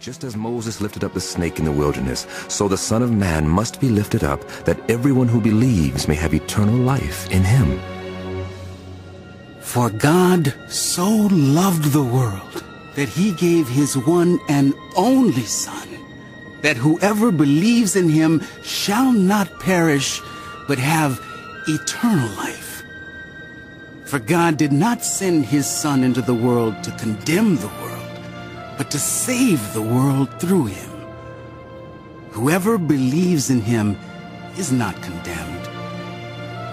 Just as Moses lifted up the snake in the wilderness, so the Son of Man must be lifted up, that everyone who believes may have eternal life in him. For God so loved the world that he gave his one and only Son, that whoever believes in him shall not perish, but have eternal life. For God did not send his Son into the world to condemn the world, but to save the world through him. Whoever believes in him is not condemned,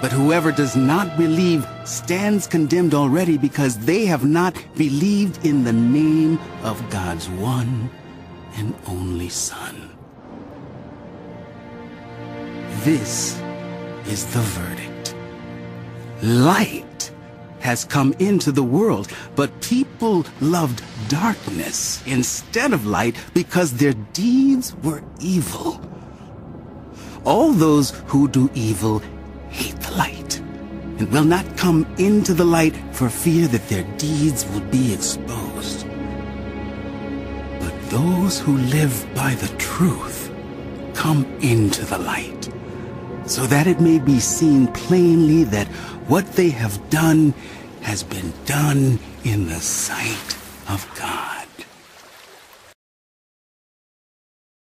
but whoever does not believe stands condemned already, because they have not believed in the name of God's one and only Son. This is the verdict. Light has come into the world, but people loved darkness instead of light because their deeds were evil. All those who do evil hate the light and will not come into the light for fear that their deeds will be exposed. But those who live by the truth come into the light, so that it may be seen plainly that what they have done has been done in the sight of God.